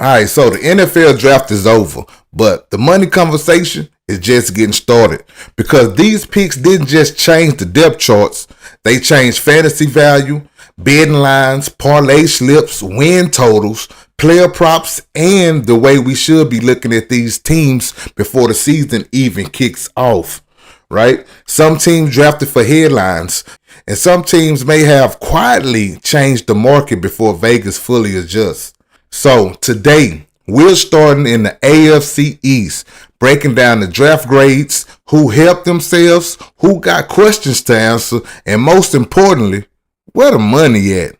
All right, so the NFL draft is over, but the money conversation is just getting started because these picks didn't just change the depth charts, they changed fantasy value, betting lines, parlay slips, win totals, player props, and the way we should be looking at these teams before the season even kicks off, right? Some teams drafted for headlines, and some teams may have quietly changed the market before Vegas fully adjusts. So today, we're starting in the AFC East, breaking down the draft grades, who helped themselves, who got questions to answer, and most importantly, where the money at.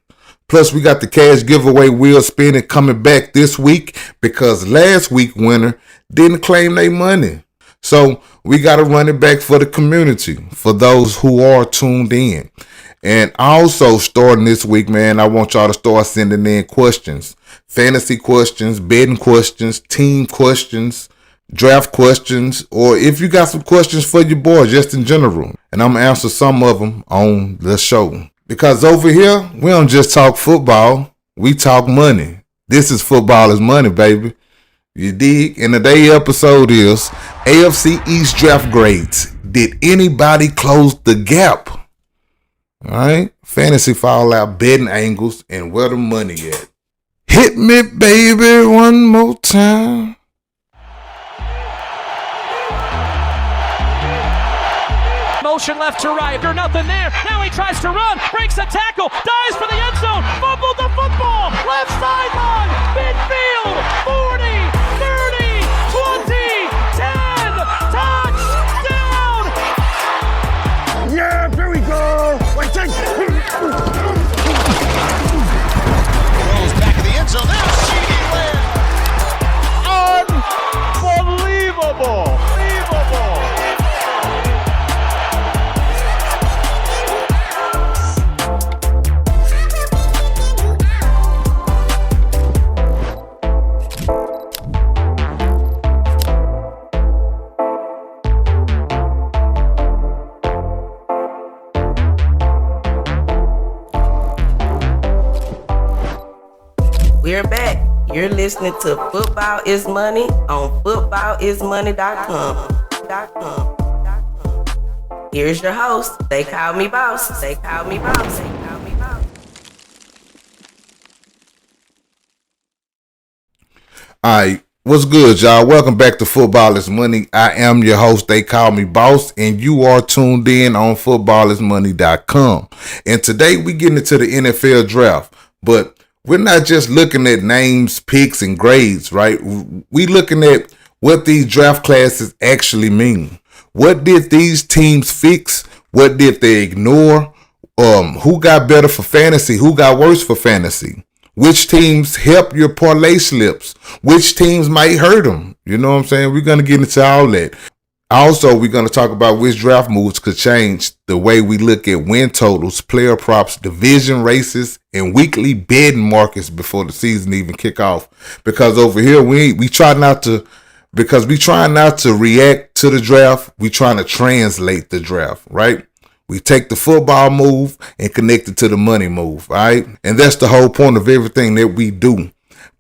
Plus, we got the cash giveaway wheel spinning coming back this week because last week winner didn't claim their money. So we got to run it back for the community, for those who are tuned in. And also starting this week, man, I want y'all to start sending in questions. Fantasy questions, betting questions, team questions, draft questions, or if you got some questions for your boy just in general. And I'm going to answer some of them on the show. Because over here, we don't just talk football, we talk money. This is Football is Money, baby. You dig? And today's episode is AFC East draft grades. Did anybody close the gap? All right, fantasy fallout, betting angles, and where the money at. Hit me, baby, one more time. Motion left to right, there's nothing there. Now he tries to run, breaks a tackle, dives for the end zone, fumbled the football, left sideline, midfield, 40, 30, 20, 10, touchdown! Yeah, here we go. Like take. Rolls back of the end zone. There's CD Lamb. Unbelievable. We're back. You're listening to Football is Money on footballismoney.com. Here's your host. They call me boss. They call me boss. They call me boss. All right, what's good, y'all? Welcome back to Football is Money. I am your host. They call me boss, and you are tuned in on footballismoney.com. And today we get into the NFL draft, but we're not just looking at names, picks, and grades, right? We looking at what these draft classes actually mean. What did these teams fix? What did they ignore? Who got better for fantasy? Who got worse for fantasy? Which teams help your parlay slips? Which teams might hurt them? You know what I'm saying? We're going to get into all that. Also, we're going to talk about which draft moves could change the way we look at win totals, player props, division races, and weekly betting markets before the season even kick off. Because over here, we try not to react to the draft. We trying to translate the draft, right? We take the football move and connect it to the money move, all right? And that's the whole point of everything that we do.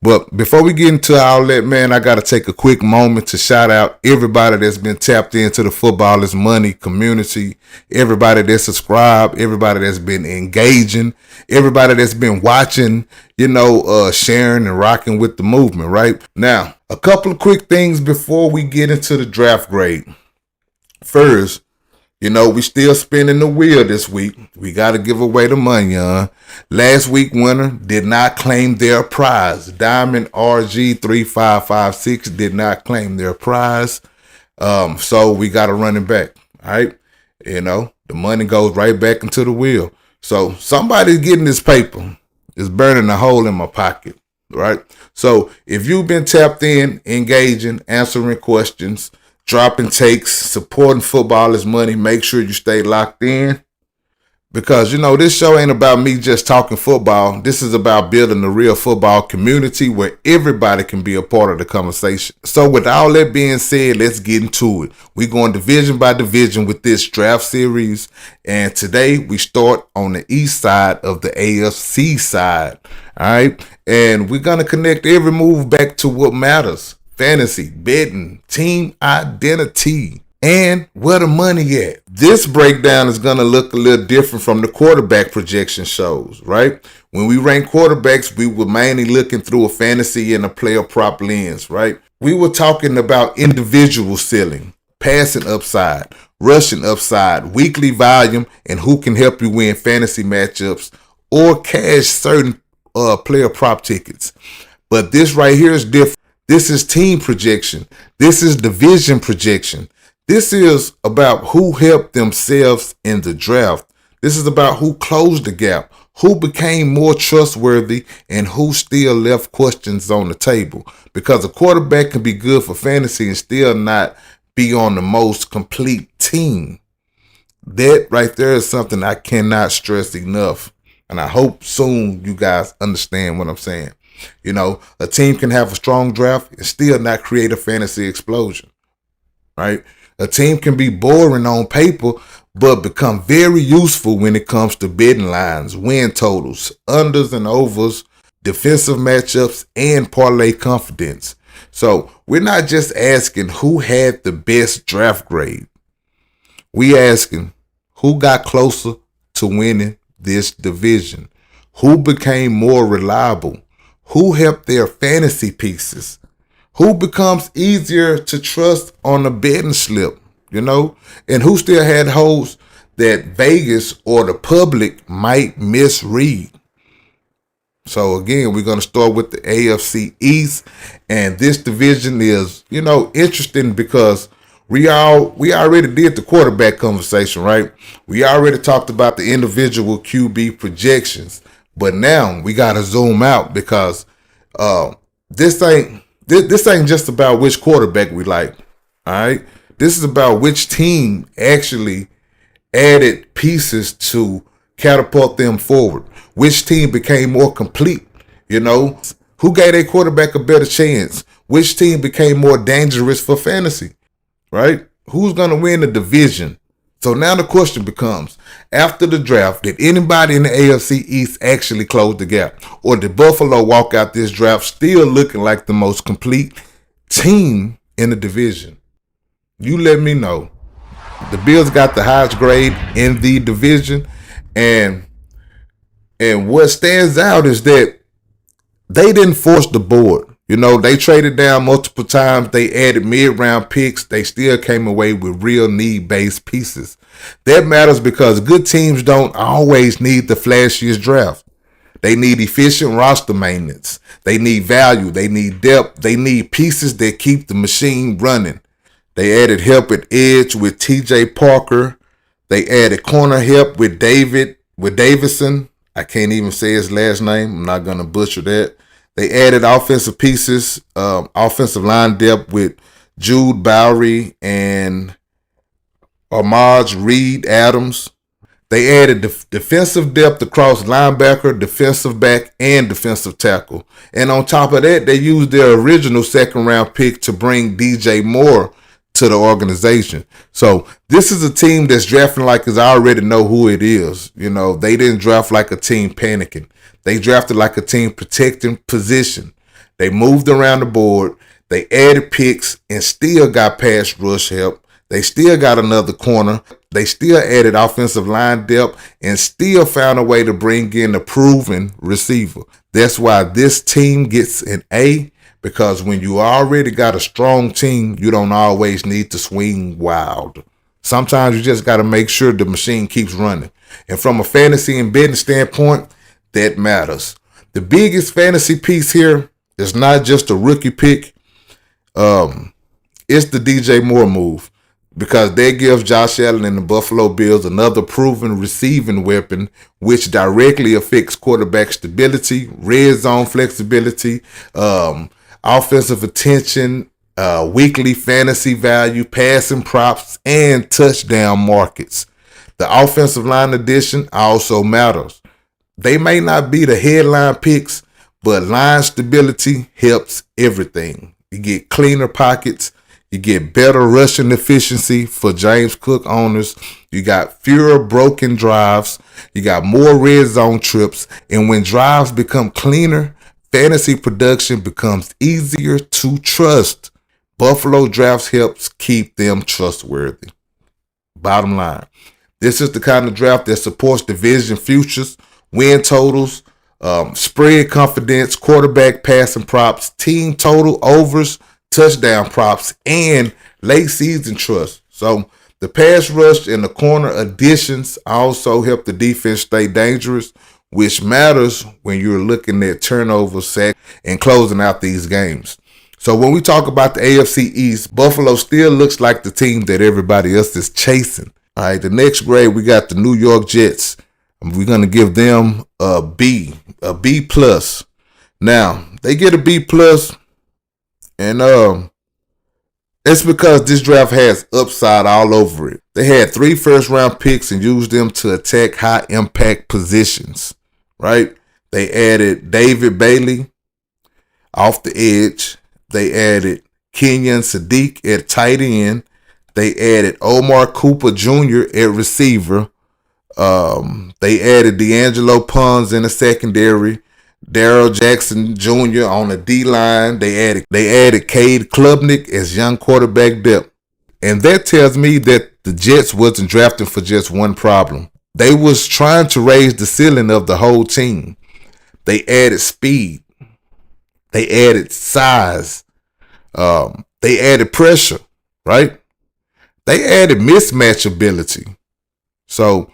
But before we get into all that, man, I got to take a quick moment to shout out everybody that's been tapped into the Football is Money community, everybody that's subscribed, everybody that's been engaging, everybody that's been watching, sharing and rocking with the movement, right? Now, a couple of quick things before we get into the draft grade. First, we still spinning the wheel this week. We got to give away the money, Last week winner did not claim their prize. Diamond RG3556 did not claim their prize. So we got to run it back. All right. The money goes right back into the wheel. So somebody's getting this paper. It's burning a hole in my pocket. Right. So if you've been tapped in, engaging, answering questions, dropping takes, supporting Football is Money, make sure you stay locked in. Because, this show ain't about me just talking football. This is about building a real football community where everybody can be a part of the conversation. So with all that being said, let's get into it. We're going division by division with this draft series. And today we start on the east side of the AFC side. All right. And we're going to connect every move back to what matters. Fantasy, betting, team identity, and where the money at. This breakdown is going to look a little different from the quarterback projection shows, right? When we rank quarterbacks, we were mainly looking through a fantasy and a player prop lens, right? We were talking about individual ceiling, passing upside, rushing upside, weekly volume, and who can help you win fantasy matchups or cash certain player prop tickets. But this right here is different. This is team projection. This is division projection. This is about who helped themselves in the draft. This is about who closed the gap, who became more trustworthy, and who still left questions on the table. Because a quarterback can be good for fantasy and still not be on the most complete team. That right there is something I cannot stress enough. And I hope soon you guys understand what I'm saying. A team can have a strong draft and still not create a fantasy explosion, right? A team can be boring on paper, but become very useful when it comes to betting lines, win totals, unders and overs, defensive matchups, and parlay confidence. So we're not just asking who had the best draft grade. We asking who got closer to winning this division, who became more reliable, who helped their fantasy pieces, who becomes easier to trust on the betting slip, and who still had holes that Vegas or the public might misread. So again, we're going to start with the AFC East, and this division is, interesting because we already did the quarterback conversation, right? We already talked about the individual QB projections, but now we got to zoom out because this ain't just about which quarterback we like, all right? This is about which team actually added pieces to catapult them forward. Which team became more complete, Who gave their quarterback a better chance? Which team became more dangerous for fantasy, right? Who's going to win the division? So now the question becomes, after the draft, did anybody in the AFC East actually close the gap? Or did Buffalo walk out this draft still looking like the most complete team in the division? You let me know. The Bills got the highest grade in the division. And what stands out is that they didn't force the board. They traded down multiple times. They added mid-round picks. They still came away with real need-based pieces. That matters because good teams don't always need the flashiest draft. They need efficient roster maintenance. They need value. They need depth. They need pieces that keep the machine running. They added help at edge with TJ Parker. They added corner help with Davison. I can't even say his last name. I'm not going to butcher that. They added offensive pieces, offensive line depth with Jude Bowery and Ahmad Reed Adams. They added defensive depth across linebacker, defensive back, and defensive tackle. And on top of that, they used their original second-round pick to bring DJ Moore to the organization. So this is a team that's drafting like I already know who it is. They didn't draft like a team panicking. They drafted like a team protecting position. They moved around the board. They added picks and still got pass rush help. They still got another corner. They still added offensive line depth and still found a way to bring in a proven receiver. That's why this team gets an A, because when you already got a strong team, you don't always need to swing wild. Sometimes you just got to make sure the machine keeps running. And from a fantasy and betting standpoint, that matters. The biggest fantasy piece here is not just a rookie pick. It's the DJ Moore move, because that gives Josh Allen and the Buffalo Bills another proven receiving weapon, which directly affects quarterback stability, red zone flexibility, offensive attention, weekly fantasy value, passing props, and touchdown markets. The offensive line addition also matters. They may not be the headline picks, but line stability helps everything. You get cleaner pockets. You get better rushing efficiency for James Cook owners. You got fewer broken drives. You got more red zone trips. And when drives become cleaner, fantasy production becomes easier to trust. Buffalo drafts helps keep them trustworthy. Bottom line, this is the kind of draft that supports division futures, win totals, spread confidence, quarterback passing props, team total overs, touchdown props, and late season trust. So the pass rush and the corner additions also help the defense stay dangerous, which matters when you're looking at turnover, sack, and closing out these games. So when we talk about the AFC East, Buffalo still looks like the team that everybody else is chasing. All right, the next grade, we got the New York Jets. We're going to give them a B plus. Now, they get a B plus, and it's because this draft has upside all over it. They had 3 first-round picks and used them to attack high-impact positions, right? They added David Bailey off the edge. They added Kenyon Sadiq at tight end. They added Omar Cooper Jr. at receiver. They added D'Angelo Pons in the secondary. Darrell Jackson Jr. on the D-line. They added Cade Klubnik as young quarterback depth. And that tells me that the Jets wasn't drafting for just one problem. They was trying to raise the ceiling of the whole team. They added speed. They added size. They added pressure, right? They added mismatch ability. So,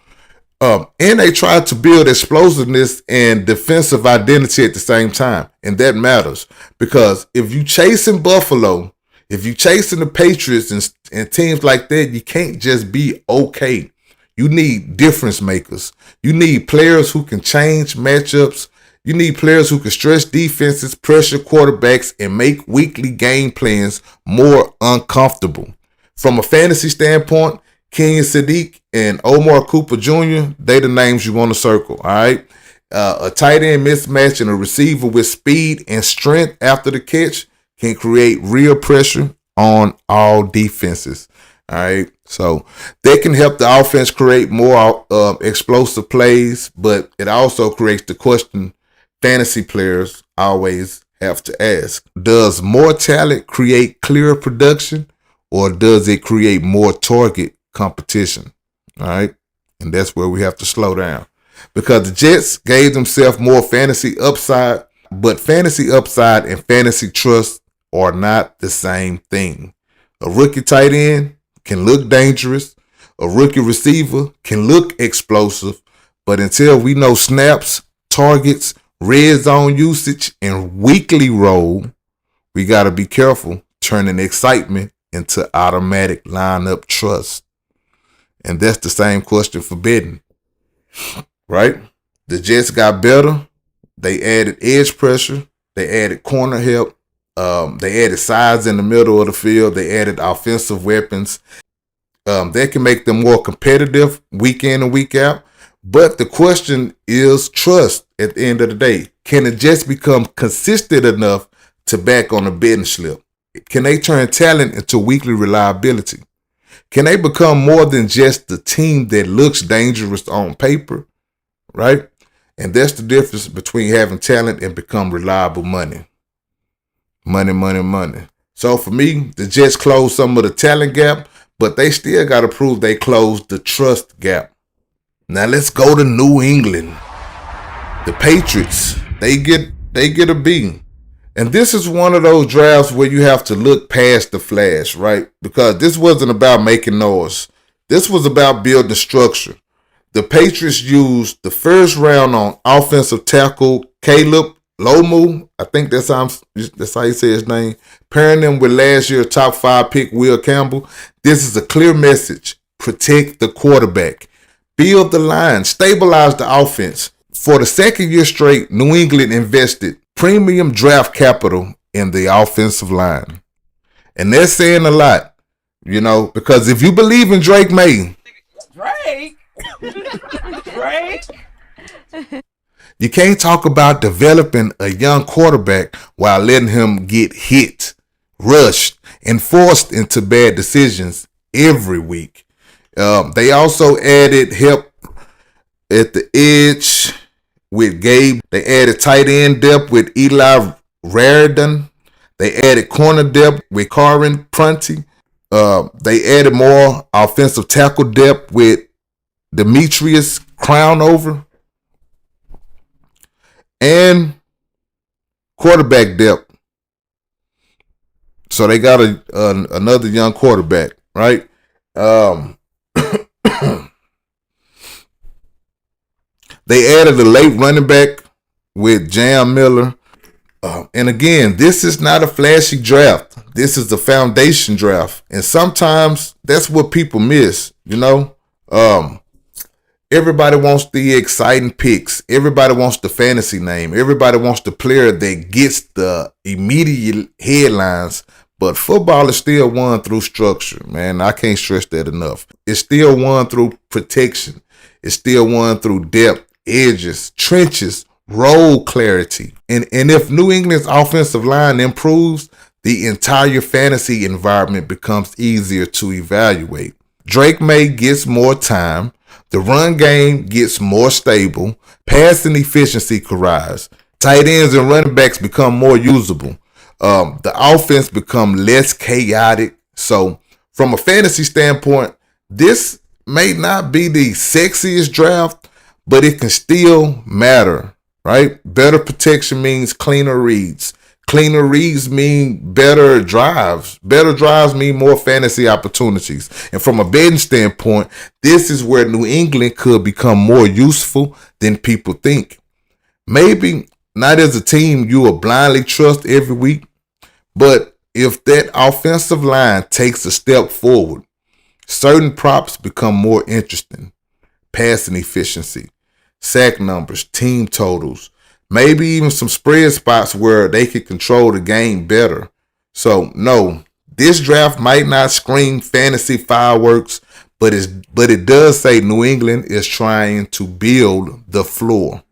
and they tried to build explosiveness and defensive identity at the same time. And that matters because if you chasing Buffalo, if you chasing the Patriots and teams like that, you can't just be okay. You need difference makers. You need players who can change matchups. You need players who can stretch defenses, pressure quarterbacks, and make weekly game plans more uncomfortable. From a fantasy standpoint, Kenyon Sadiq and Omar Cooper Jr., they the names you want to circle, all right? A tight end mismatch and a receiver with speed and strength after the catch can create real pressure on all defenses, all right? So they can help the offense create more explosive plays, but it also creates the question fantasy players always have to ask. Does more talent create clearer production, or does it create more target competition? All right. And that's where we have to slow down because the Jets gave themselves more fantasy upside, but fantasy upside and fantasy trust are not the same thing. A rookie tight end can look dangerous. A rookie receiver can look explosive, but until we know snaps, targets, red zone usage, and weekly role, we got to be careful turning excitement into automatic lineup trust. And that's the same question for betting, right? The Jets got better. They added edge pressure. They added corner help. They added size in the middle of the field. They added offensive weapons. That can make them more competitive week in and week out. But the question is trust at the end of the day. Can the Jets become consistent enough to back on a betting slip? Can they turn talent into weekly reliability? Can they become more than just the team that looks dangerous on paper, right? And that's the difference between having talent and become reliable money. Money. So for me, the Jets closed some of the talent gap, but they still got to prove they closed the trust gap. Now let's go to New England. The Patriots, they get a B. And this is one of those drafts where you have to look past the flash, right? Because this wasn't about making noise. This was about building structure. The Patriots used the first round on offensive tackle Caleb Lomu. I think that's how you say his name. Pairing them with last year's top 5 pick Will Campbell. This is a clear message. Protect the quarterback. Build the line. Stabilize the offense. For the second year straight, New England invested premium draft capital in the offensive line. And that's saying a lot, because if you believe in Drake May, You can't talk about developing a young quarterback while letting him get hit, rushed, and forced into bad decisions every week. They also added help at the edge with Gabe. They added tight end depth with Eli Raridan. They added corner depth with Karin Prunty. They added more offensive tackle depth with Demetrius Crownover. And quarterback depth. So they got another young quarterback, right? They added a late running back with Jam Miller. And again, this is not a flashy draft. This is a foundation draft. And sometimes that's what people miss, you know? Everybody wants the exciting picks. Everybody wants the fantasy name. Everybody wants the player that gets the immediate headlines. But football is still won through structure, man. I can't stress that enough. It's still won through protection. It's still won through depth, edges, trenches, role clarity. And if New England's offensive line improves, the entire fantasy environment becomes easier to evaluate. Drake May gets more time. The run game gets more stable. Passing efficiency can rise. Tight ends and running backs become more usable. The offense become less chaotic. So from a fantasy standpoint, this may not be the sexiest draft, but it can still matter, right? Better protection means cleaner reads. Cleaner reads mean better drives. Better drives mean more fantasy opportunities. And from a betting standpoint, this is where New England could become more useful than people think. Maybe not as a team you will blindly trust every week, but if that offensive line takes a step forward, certain props become more interesting. Passing efficiency, sack numbers, team totals, maybe even some spread spots where they can control the game better. So no, this draft might not scream fantasy fireworks, but it does say New England is trying to build the floor.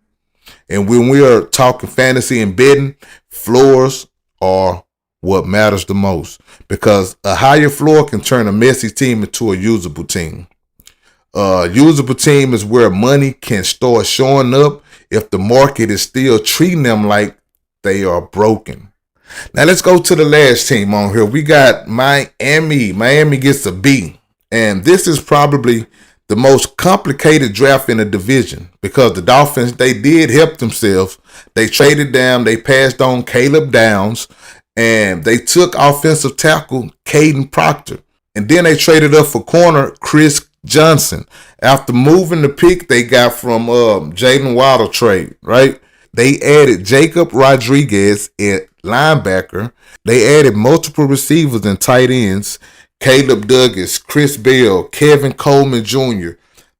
And when we are talking fantasy and betting, floors are what matters the most, because a higher floor can turn a messy team into a usable team. Usable team is where money can start showing up if the market is still treating them like they are broken. Now let's go to the last team on here. We got Miami. Miami gets a B. And this is probably the most complicated draft in the division, because the Dolphins, they did help themselves. They traded down. They passed on Caleb Downs. And they took offensive tackle Caden Proctor. And then they traded up for corner Chris Johnson. After moving the pick they got from Jaden Waddle trade, right? They added Jacob Rodriguez at linebacker. They added multiple receivers and tight ends. Caleb Douglas, Chris Bell, Kevin Coleman Jr.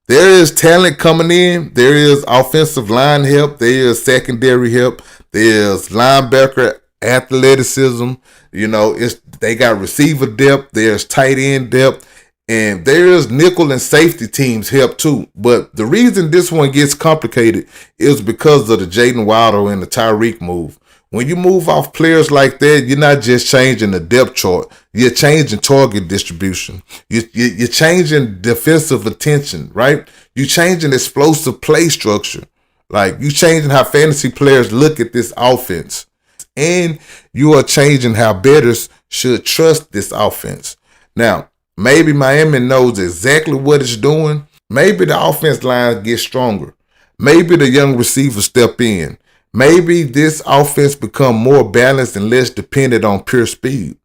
There is talent coming in. There is offensive line help. There is secondary help. There's linebacker athleticism. You know, they got receiver depth. There's tight end depth. And there's nickel and safety teams help too. But the reason this one gets complicated is because of the Jaden Waddle and the Tyreek move. When you move off players like that, you're not just changing the depth chart. You're changing target distribution. You're changing defensive attention, right? You're changing explosive play structure. Like, you're changing how fantasy players look at this offense. And you are changing how bettors should trust this offense. Now, maybe Miami knows exactly what it's doing. Maybe the offense line gets stronger. Maybe the young receivers step in. Maybe this offense become more balanced and less dependent on pure speed.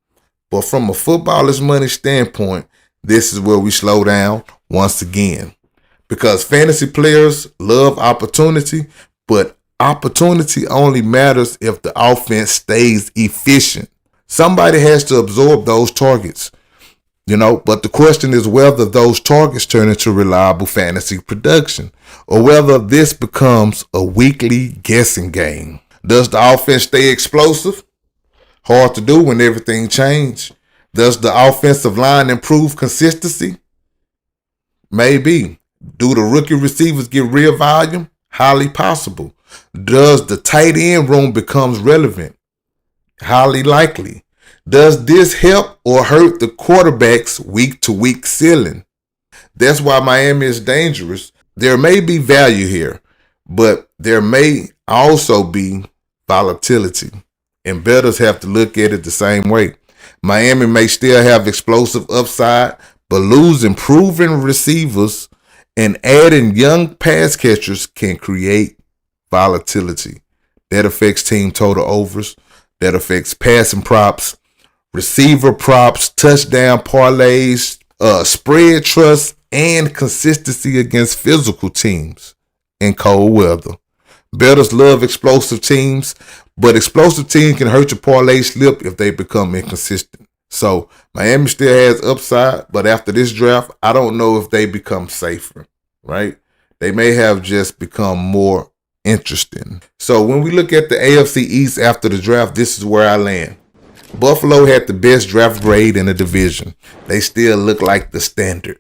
But from a footballer's money standpoint, this is where we slow down once again. Because fantasy players love opportunity, but opportunity only matters if the offense stays efficient. Somebody has to absorb those targets. But the question is whether those targets turn into reliable fantasy production, or whether this becomes a weekly guessing game. Does the offense stay explosive? Hard to do when everything changes. Does the offensive line improve consistency? Maybe. Do the rookie receivers get real volume? Highly possible. Does the tight end room becomes relevant? Highly likely. Does this help or hurt the quarterback's week-to-week ceiling? That's why Miami is dangerous. There may be value here, but there may also be volatility. And bettors have to look at it the same way. Miami may still have explosive upside, but losing proven receivers and adding young pass catchers can create volatility. That affects team total overs. That affects passing props, receiver props, touchdown parlays, spread trust, and consistency against physical teams in cold weather. Bettors love explosive teams, but explosive teams can hurt your parlay slip if they become inconsistent. So Miami still has upside, but after this draft, I don't know if they become safer, right? They may have just become more interesting. So when we look at the AFC East after the draft, this is where I land. Buffalo had the best draft grade in the division. They still look like the standard.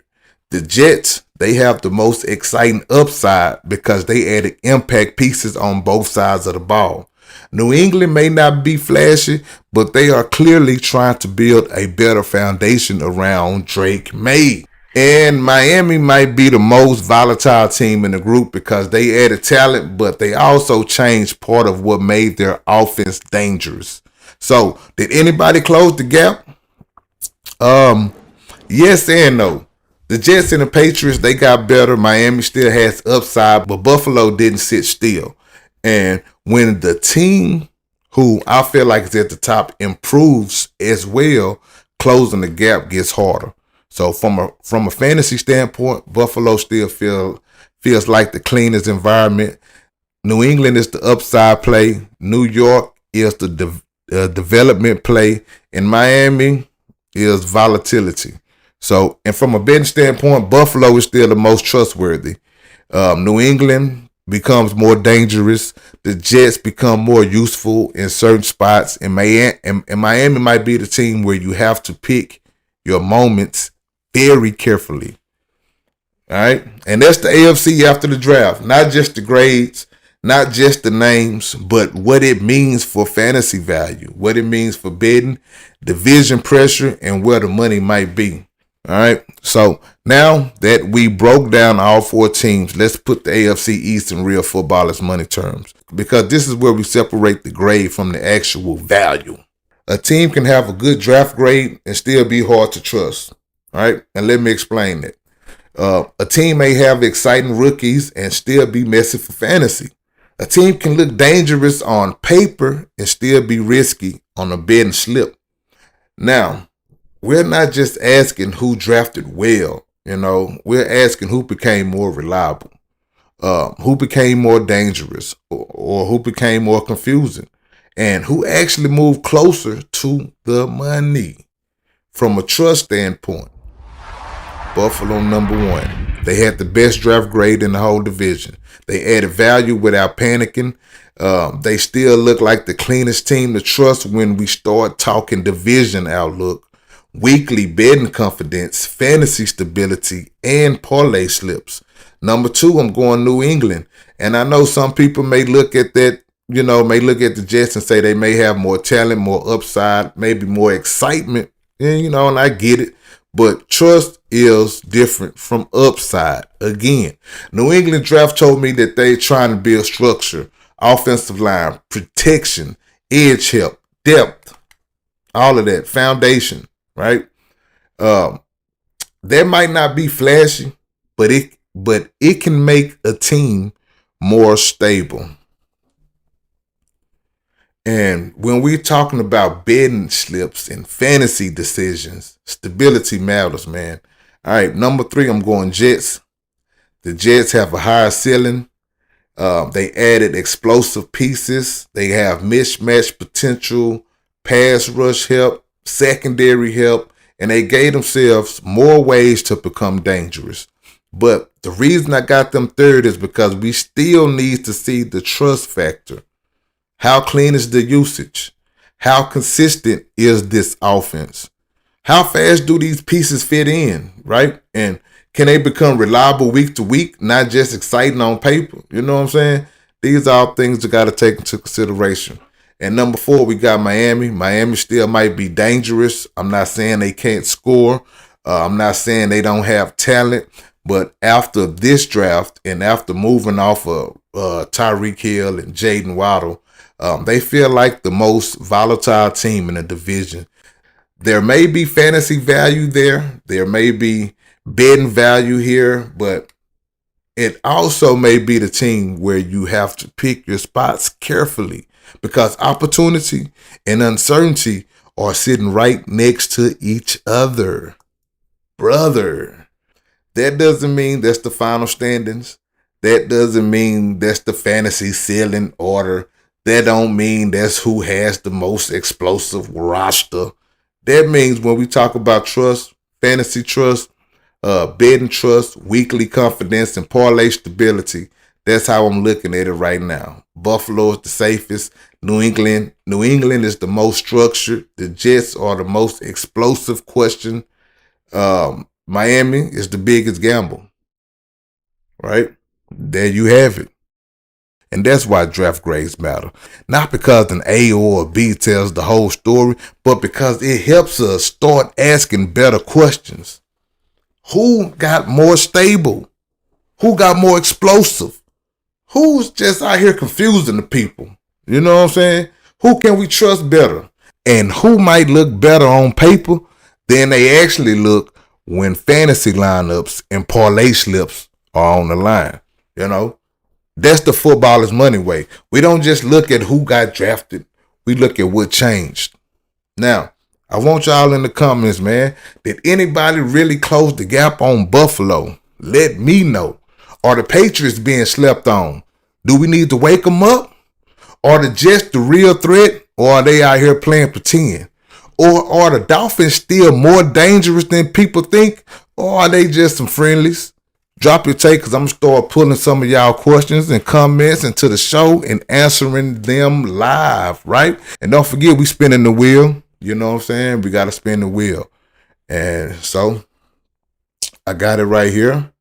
The Jets, they have the most exciting upside because they added impact pieces on both sides of the ball. New England may not be flashy, but they are clearly trying to build a better foundation around Drake May. And Miami might be the most volatile team in the group because they added talent, but they also changed part of what made their offense dangerous. So, did anybody close the gap? Yes and no. The Jets and the Patriots, they got better. Miami still has upside, but Buffalo didn't sit still. And when the team who I feel like is at the top improves as well, closing the gap gets harder. So from a fantasy standpoint, Buffalo still feels like the cleanest environment. New England is the upside play. New York is the development play. And Miami is volatility. So, and from a betting standpoint, Buffalo is still the most trustworthy. New England becomes more dangerous. The Jets become more useful in certain spots. And Miami might be the team where you have to pick your moments very carefully. All right. And that's the AFC after the draft. Not just the grades, not just the names, but what it means for fantasy value, what it means for betting, division pressure, and where the money might be. All right. So now that we broke down all four teams, let's put the AFC East in real footballers' money terms, because this is where we separate the grade from the actual value. A team can have a good draft grade and still be hard to trust. All right. And let me explain that. A team may have exciting rookies and still be messy for fantasy. A team can look dangerous on paper and still be risky on a betting slip. Now, we're not just asking who drafted well, we're asking who became more reliable, who became more dangerous, or who became more confusing, and who actually moved closer to the money. From a trust standpoint, Buffalo number one. They had the best draft grade in the whole division. They added value without panicking. They still look like the cleanest team to trust when we start talking division outlook, weekly betting confidence, fantasy stability, and parlay slips. Number two, I'm going New England. And I know some people may look at that, may look at the Jets and say they may have more talent, more upside, maybe more excitement. And I get it. But trust is different from upside. Again, New England draft told me that they're trying to build structure, offensive line, protection, edge help, depth, all of that, foundation, right? That might not be flashy, but it can make a team more stable. And when we're talking about betting slips and fantasy decisions, stability matters, man. All right, number three, I'm going Jets. The Jets have a higher ceiling. They added explosive pieces. They have mismatch potential, pass rush help, secondary help, and they gave themselves more ways to become dangerous. But the reason I got them third is because we still need to see the trust factor. How clean is the usage? How consistent is this offense? How fast do these pieces fit in, right? And Can they become reliable week to week, not just exciting on paper? You know what I'm saying? These are all things that got to take into consideration. And number 4, we got Miami. Miami still might be dangerous. I'm not saying they can't score. I'm not saying they don't have talent. But after this draft and after moving off of Tyreek Hill and Jaden Waddle, they feel like the most volatile team in the division. There may be fantasy value there. There may be betting value here, but it also may be the team where you have to pick your spots carefully because opportunity and uncertainty are sitting right next to each other. Brother, that doesn't mean that's the final standings. That doesn't mean that's the fantasy ceiling order. That don't mean that's who has the most explosive roster. That means when we talk about trust, fantasy trust, betting trust, weekly confidence, and parlay stability, that's how I'm looking at it right now. Buffalo is the safest. New England is the most structured. The Jets are the most explosive question. Miami is the biggest gamble. Right? There you have it. And that's why draft grades matter. Not because an A or a B tells the whole story, but because it helps us start asking better questions. Who got more stable? Who got more explosive? Who's just out here confusing the people? You know what I'm saying? Who can we trust better? And who might look better on paper than they actually look when fantasy lineups and parlay slips are on the line? You know? That's the footballer's money way. We don't just look at who got drafted. We look at what changed. Now, I want y'all in the comments, man. Did anybody really close the gap on Buffalo? Let me know. Are the Patriots being slept on? Do we need to wake them up? Are the Jets the real threat? Or are they out here playing pretend? Or are the Dolphins still more dangerous than people think? Or are they just some friendlies? Drop your take because I'm going to start pulling some of y'all questions and comments into the show and answering them live, right? And don't forget, we spinning the wheel. You know what I'm saying? We got to spin the wheel. And so I got it right here.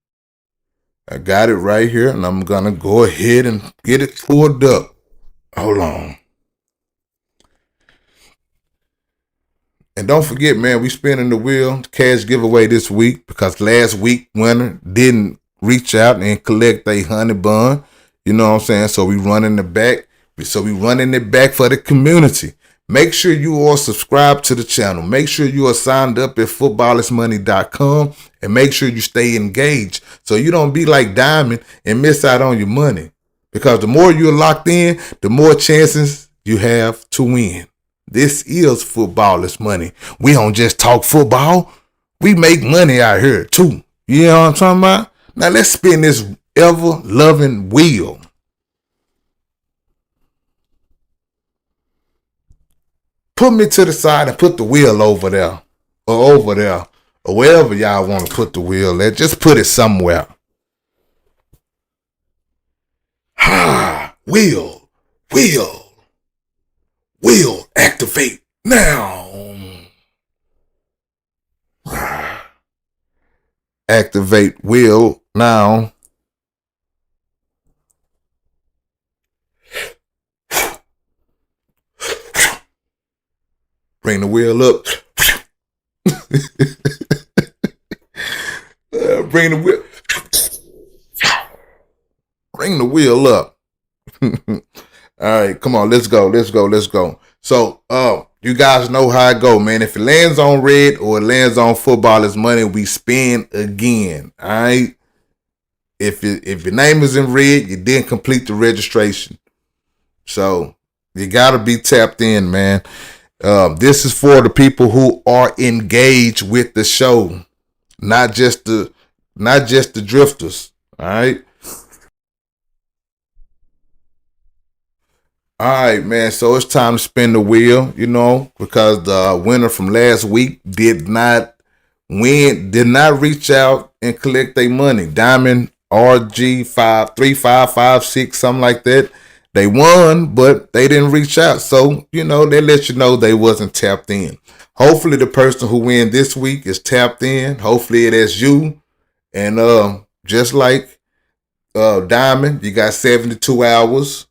And I'm going to go ahead and get it pulled up. Hold on. And don't forget, man, we spinning the wheel cash giveaway this week because last week winner didn't reach out and collect a honey bun. You know what I'm saying? So we running it back. For the community. Make sure you are subscribed to the channel. Make sure you are signed up at footballismoney.com and make sure you stay engaged so you don't be like Diamond and miss out on your money. Because the more you're locked in, the more chances you have to win. This is Footballers Money. We don't just talk football. We make money out here too. You know what I'm talking about? Now let's spin this ever-loving wheel. Put me to the side and put the wheel over there. Or wherever y'all want to put the wheel at. Just put it somewhere. Wheel, activate now. Activate wheel now. Bring the wheel up. Bring the wheel up. All right, come on, let's go. So, you guys know how it go, man. If it lands on red or it lands on Footballers Money, we spin again. All right. If your name is in red, you didn't complete the registration. So you gotta be tapped in, man. This is for the people who are engaged with the show, not just the drifters. All right. All right, man. So it's time to spin the wheel, because the winner from last week did not reach out and collect their money. Diamond RG 3556, something like that. They won, but they didn't reach out. So, they let you know they wasn't tapped in. Hopefully the person who win this week is tapped in. Hopefully it is you. And just like Diamond, you got 72 hours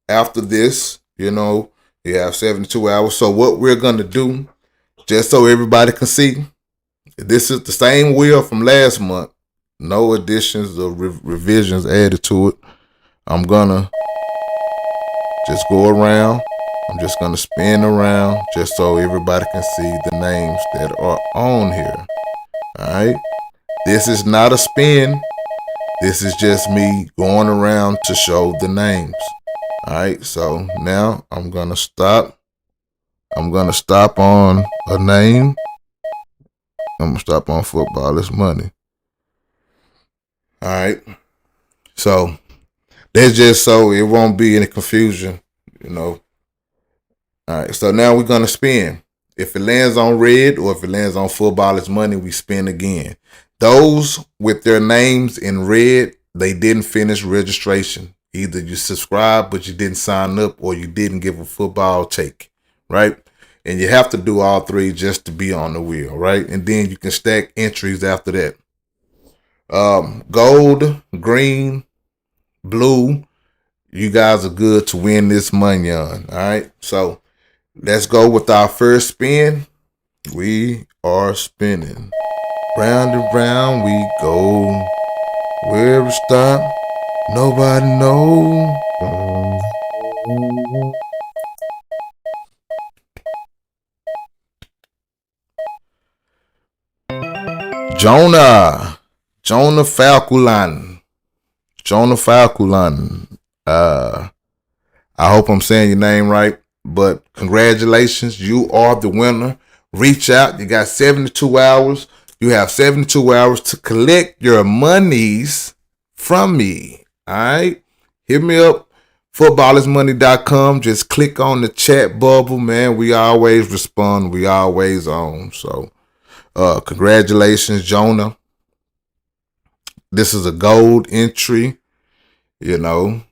after this. You know, you have 72 hours. So what we're going to do, just so everybody can see, this is the same wheel from last month. No additions or revisions added to it. I'm going to just go around. I'm just going to spin around just so everybody can see the names that are on here. All right. This is not a spin. This is just me going around to show the names. All right. So now I'm going to stop. I'm going to stop on a name. I'm going to stop on Football is Money. All right. So that's just so it won't be any confusion, you know. All right. So now we're going to spin. If it lands on red or if it lands on Football is Money, we spin again. Those with their names in red, they didn't finish registration. Either you subscribed, but you didn't sign up, or you didn't give a football take, right? And you have to do all three just to be on the wheel, right? And then you can stack entries after that. Gold, green, blue, you guys are good to win this money on, all right? So let's go with our first spin. We are spinning. Round and round we go. Where we stop, nobody knows. Jonah Falkulan. I hope I'm saying your name right, but congratulations, you are the winner. Reach out. You got 72 hours. You have 72 hours to collect your monies from me. All right? Hit me up, footballismoney.com. Just click on the chat bubble, man. We always respond. We always on. So, congratulations, Jonah. This is a gold entry, you know.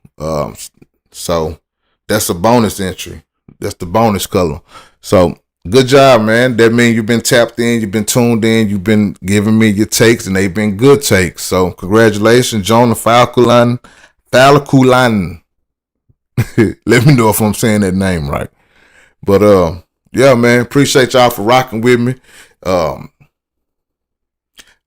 So, that's a bonus entry. That's the bonus color. So, good job, man. That means you've been tapped in, you've been tuned in, you've been giving me your takes, and they've been good takes. So, congratulations, Jonah Falkulan. Let me know if I'm saying that name right. But, yeah, man, appreciate y'all for rocking with me.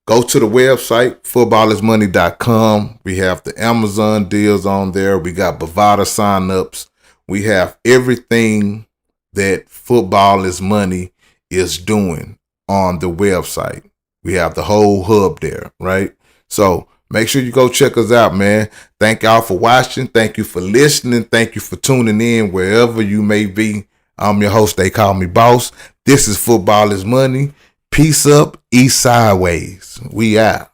Go to the website, footballismoney.com. We have the Amazon deals on there. We got Bovada signups. We have everything that Football is Money is doing on the website. We have the whole hub there, right? So make sure you go check us out, man. Thank y'all for watching. Thank you for listening. Thank you for tuning in wherever you may be. I'm your host, TheyKallMeBoss. This is Football is Money. Peace up, east sideways. We out.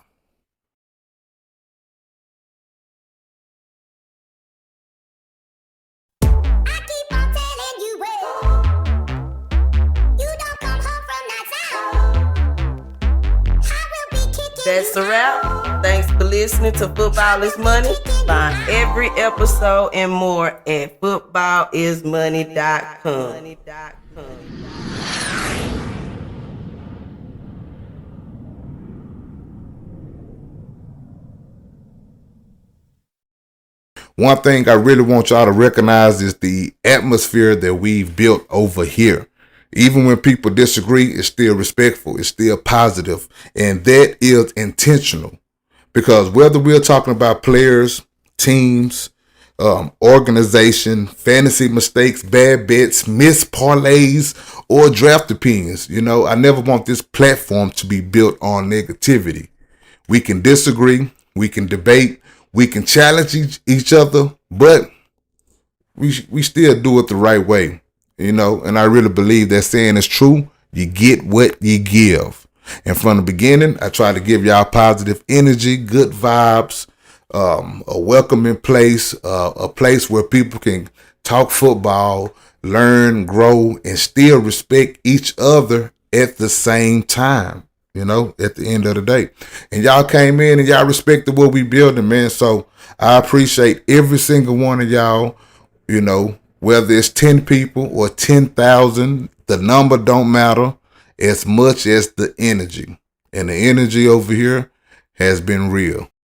That's a wrap. Thanks for listening to Football is Money. Find every episode and more at footballismoney.com. One thing I really want y'all to recognize is the atmosphere that we've built over here. Even when people disagree, it's still respectful. It's still positive. And that is intentional. Because whether we're talking about players, teams, organization, fantasy mistakes, bad bets, missed parlays, or draft opinions, you know, I never want this platform to be built on negativity. We can disagree. We can debate. We can challenge each other, but we still do it the right way, you know, and I really believe that saying is true. You get what you give. And from the beginning, I try to give y'all positive energy, good vibes, a welcoming place, a place where people can talk football, learn, grow, and still respect each other at the same time. You know, at the end of the day. And y'all came in and y'all respected what we building, man. So I appreciate every single one of y'all, you know, whether it's 10 people or 10,000, the number don't matter as much as the energy. And the energy over here has been real.